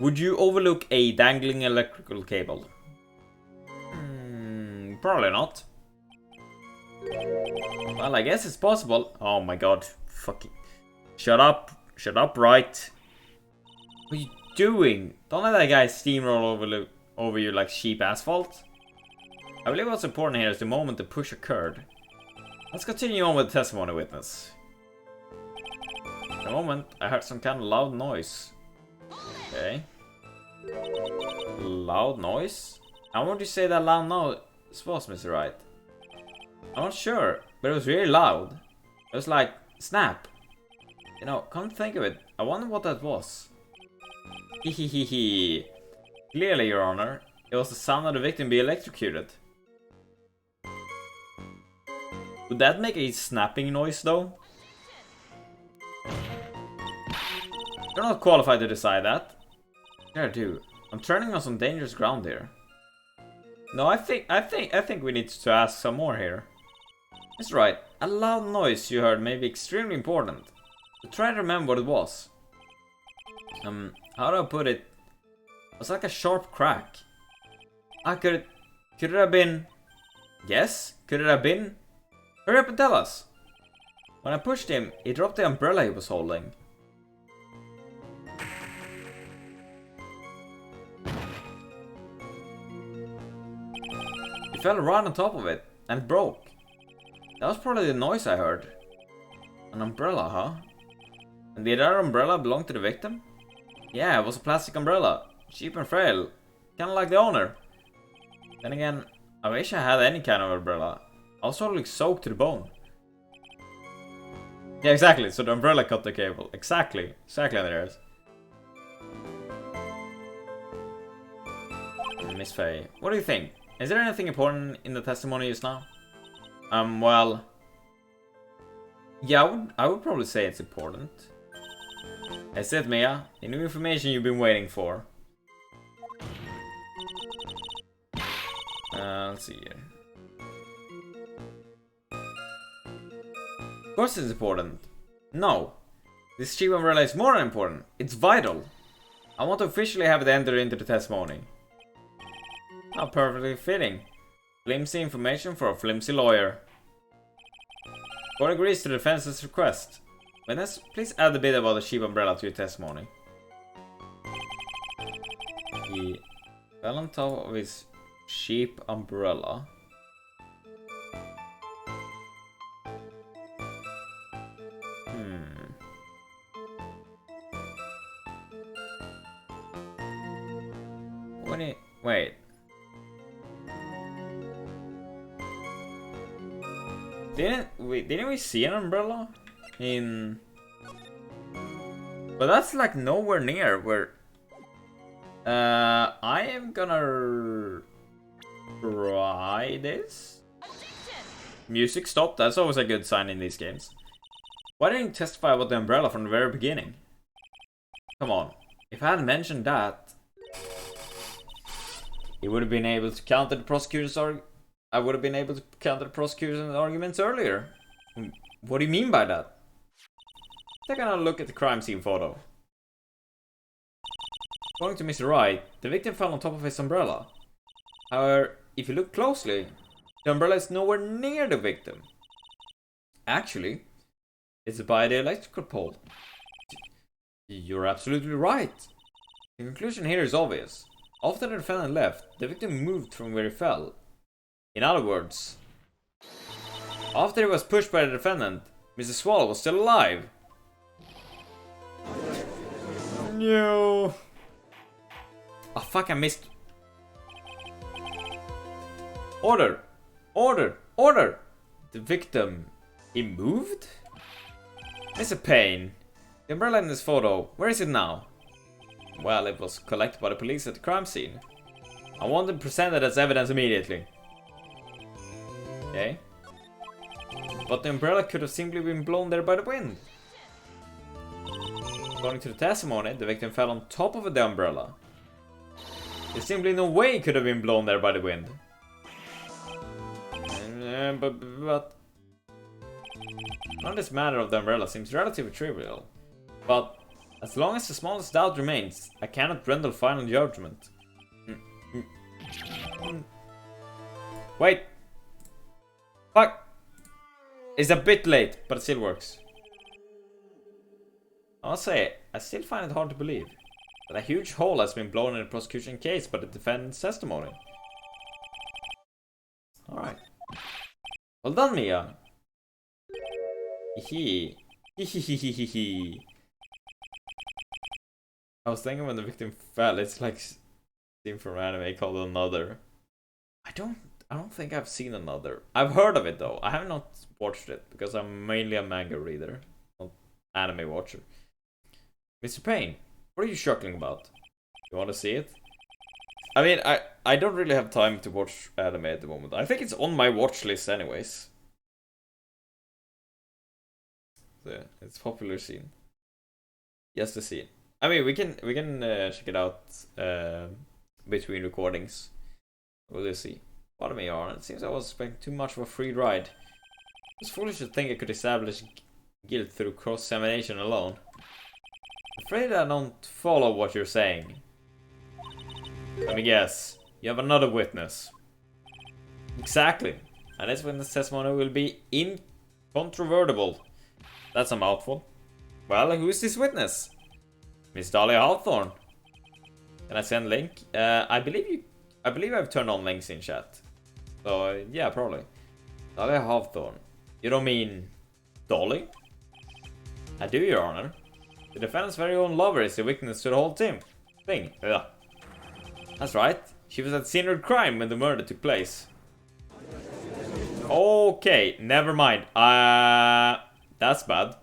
Would you overlook a dangling electrical cable? Probably not. Well, I guess it's possible. Oh my god. Fucking. Shut up. Shut up, Wright. What are you doing? Don't let that guy steamroll over you like cheap asphalt. I believe what's important here is the moment the push occurred. Let's continue on with the testimony witness. In a moment, I heard some kind of loud noise. Okay. Loud noise? How would you say that loud noise was, Mr. Wright? I'm not sure, but it was really loud. It was like, snap. You know, come think of it, I wonder what that was. Hehehehe. Clearly, Your Honor, it was the sound of the victim being electrocuted. Would that make a snapping noise, though? You're not qualified to decide that. Sure, do. I'm turning on some dangerous ground here. No, I think we need to ask some more here. That's right. A loud noise you heard may be extremely important. But try to remember what it was. How do I put it? It was like a sharp crack. Could it have been? Yes? Could it have been? Hurry up and tell us. When I pushed him, he dropped the umbrella he was holding. He fell right on top of it, and it broke. That was probably the noise I heard. An umbrella, huh? And did that umbrella belong to the victim? Yeah, it was a plastic umbrella. Cheap and frail. Kinda like the owner. Then again, I wish I had any kind of umbrella. I was totally soaked to the bone. Yeah, exactly. So the umbrella cut the cable. Exactly. Exactly how it is. Miss Faye, what do you think? Is there anything important in the testimony just now? Well... Yeah, I would probably say it's important. That's it, Mia. The new information you've been waiting for. Let's see here. Of course it's important. No. This cheap umbrella is more than important. It's vital. I want to officially have it entered into the testimony. How perfectly fitting. Flimsy information for a flimsy lawyer. Court agrees to the defense's request. Witness, please add a bit about the cheap umbrella to your testimony. He fell on top of his cheap umbrella. Wait. Didn't we see an umbrella in? But that's like nowhere near where. I am gonna try this. Music stopped. That's always a good sign in these games. Why didn't you testify about the umbrella from the very beginning? Come on. If I hadn't mentioned that, he would have been able to counter the prosecutor's I would have been able to counter the prosecutor's arguments earlier. What do you mean by that? Take a look at the crime scene photo. According to Mr. Wright, the victim fell on top of his umbrella. However, if you look closely, the umbrella is nowhere near the victim. Actually, it's by the electrical pole. You're absolutely right. The conclusion here is obvious. After the defendant left, the victim moved from where he fell. In other words, after he was pushed by the defendant, Mr. Swallow was still alive. No. Oh fuck, I missed. Order! Order! Order! The victim, he moved? Mr. Payne, the umbrella in this photo, where is it now? Well, it was collected by the police at the crime scene. I want it presented as evidence immediately. Okay. But the umbrella could have simply been blown there by the wind. According to the testimony, the victim fell on top of the umbrella. There's simply no way it could have been blown there by the wind. But now this matter of the umbrella seems relatively trivial. But as long as the smallest doubt remains, I cannot render final judgment. Wait! Fuck! It's a bit late, but it still works. I must say, I still find it hard to believe that a huge hole has been blown in the prosecution case by the defendant's testimony. Alright. Well done, Mia. Hee hee. I was thinking when the victim fell, it's like a scene from anime called Another. I don't think I've seen Another. I've heard of it though. I have not watched it because I'm mainly a manga reader, not anime watcher. Mr. Payne, what are you chuckling about? You want to see it? I mean, I don't really have time to watch anime at the moment. I think it's on my watch list anyways. So, it's popular scene. Just to see it. I mean, we can check it out between recordings. We'll just see. Pardon me, Arn. It seems I was expecting too much of a free ride. It's foolish to think I could establish guilt through cross-examination alone. I'm afraid I don't follow what you're saying. Let me guess. You have another witness. Exactly. And this witness testimony will be incontrovertible. That's a mouthful. Well, who is this witness? Miss Dahlia Hawthorne. Can I send link? I believe I've turned on links in chat. So yeah, probably. Dahlia Hawthorne. You don't mean Dolly? I do, Your Honor. The defendant's very own lover is the witness to the whole thing. Yeah. That's right. She was at the scene of the crime when the murder took place. Okay, never mind. That's bad.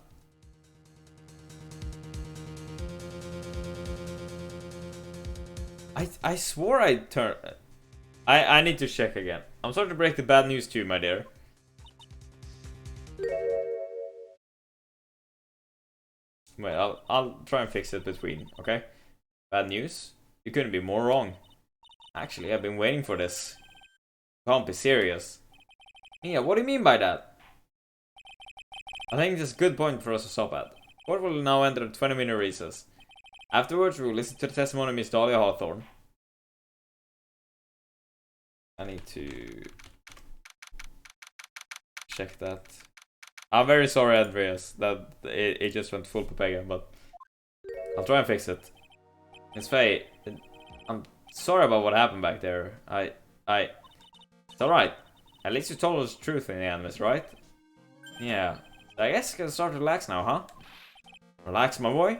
I swore I turned. I need to check again. I'm sorry to break the bad news to you, my dear. Wait, I'll try and fix it between, okay? Bad news? You couldn't be more wrong. Actually, I've been waiting for this. Can't be serious. Yeah, what do you mean by that? I think this is a good point for us to stop at. Court will now enter a 20-minute recess. Afterwards, we will listen to the testimony of Miss Dahlia Hawthorne. I need to check that. I'm very sorry, Andreas, that it just went full Pepega, but I'll try and fix it. Miss Faye, I'm sorry about what happened back there. It's alright. At least you told us the truth in the end, Miss Wright. Yeah. I guess you can start to relax now, huh? Relax, my boy?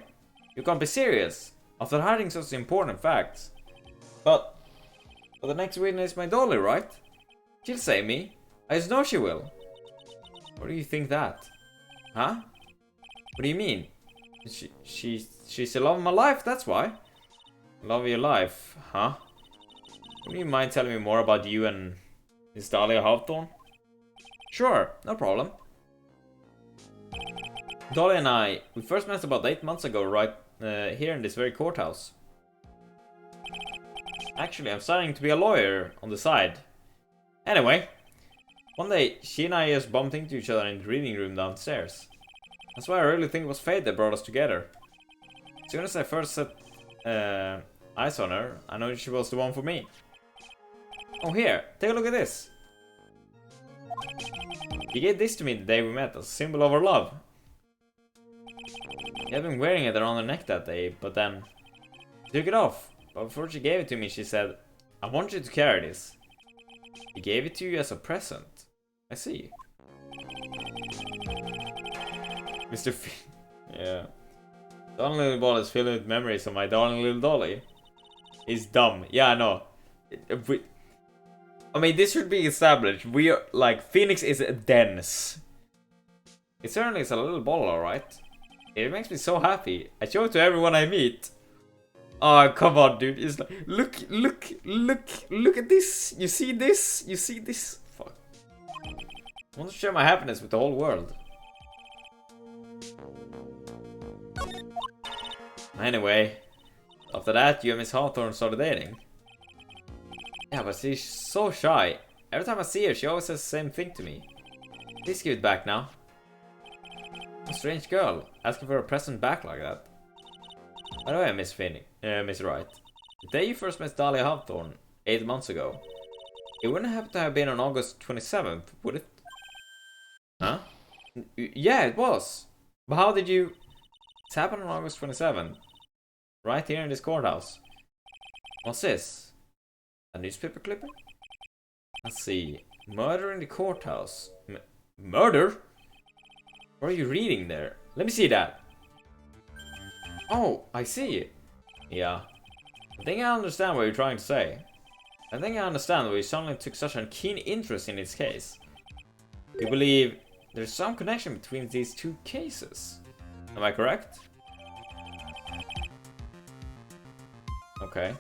You can't be serious. After hiding such important facts. But the next witness is my Dolly, right? She'll save me. I just know she will. What do you think that? Huh? What do you mean? She's the love of my life, that's why. Love of your life, huh? Would you mind telling me more about you and Miss Dahlia Hawthorne? Sure, no problem. Dolly and I, we first met about 8 months ago, right here in this very courthouse. Actually, I'm starting to be a lawyer on the side. Anyway, one day, she and I just bumped into each other in the reading room downstairs. That's why I really think it was fate that brought us together. As soon as I first set eyes on her, I knew she was the one for me. Oh, here, take a look at this. You gave this to me the day we met as a symbol of our love. You had been wearing it around her neck that day, but then she took it off. But before she gave it to me, she said, I want you to carry this. She gave it to you as a present. I see. Mr. Yeah. Darling little ball is filled with memories of my darling little dolly. He's dumb. Yeah, I know. I mean, this should be established. We are, like, Phoenix is dense. It certainly is a little ball, alright. It makes me so happy. I show it to everyone I meet. Oh, come on, dude. It's like, look at this. You see this? You see this? Fuck. I want to share my happiness with the whole world. Anyway, after that, you and Miss Hawthorne started dating. Yeah, but she's so shy. Every time I see her, she always says the same thing to me. Please give it back now. A strange girl, asking for a present back like that. By the way, Miss Wright. The day you first met Dahlia Hawthorne, 8 months ago. It wouldn't have to have been on August 27th, would it? Huh? Yeah, it was. But how did you... It's happened on August 27th. Right here in this courthouse. What's this? A newspaper clipping? Let's see. Murder in the courthouse. Murder? What are you reading there? Let me see that. Oh, I see it. Yeah. I think I understand what you're trying to say. I think I understand why you suddenly took such a keen interest in this case. You believe there's some connection between these two cases. Am I correct? Okay.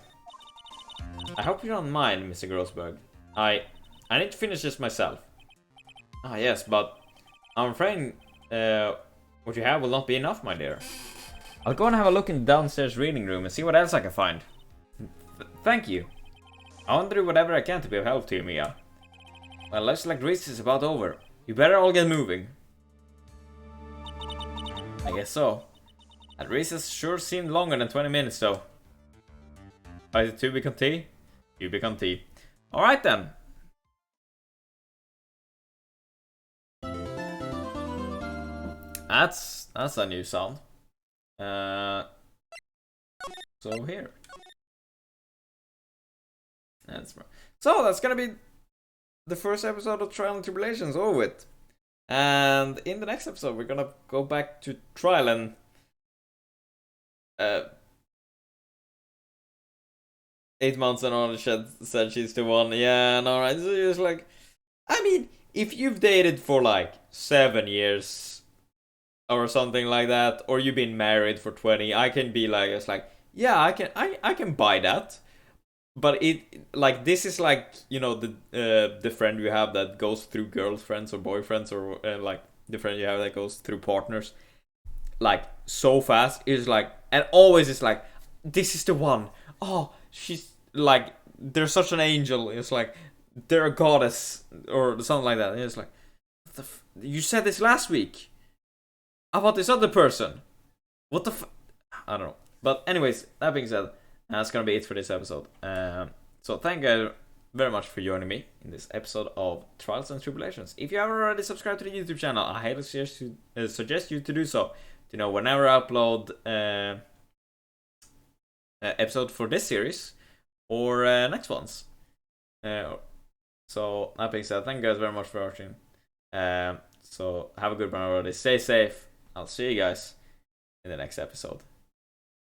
I hope you don't mind, Mr. Grossberg. I need to finish this myself. Ah, yes, but I'm afraid what you have will not be enough, my dear. I'll go and have a look in the downstairs reading room and see what else I can find. Thank you. I want to do whatever I can to be of help to you, Mia. Well, looks like recess is about over. You better all get moving. I guess so. That recess sure seemed longer than 20 minutes, though. Is it to become tea? You become tea. Alright then. That's a new sound. So here. That's gonna be the first episode of Trials and Tribulations over with. And in the next episode we're gonna go back to Trial and uh 8 months and all said she's the one. Yeah, and alright. So it's like, I mean, if you've dated for like 7 years or something like that, or you've been married for 20, I can be like, it's like, yeah, I can buy that. But it, like, this is like, you know, the friend you have that goes through girlfriends or boyfriends, or like the friend you have that goes through partners, like, so fast. It's like, and always it's like, this is the one. Oh, she's like, they're such an angel. It's like, they're a goddess or something like that. And it's like, what the you said this last week about this other person. What the I don't know. But anyways, that being said, that's gonna be it for this episode. So thank you very much for joining me in this episode of Trials and Tribulations. If you haven't already subscribed to the YouTube channel, I highly suggest you to do so. To know whenever I upload episode for this series or next ones. So that being said, thank you guys very much for watching. So have a good one already. Stay safe. I'll see you guys in the next episode.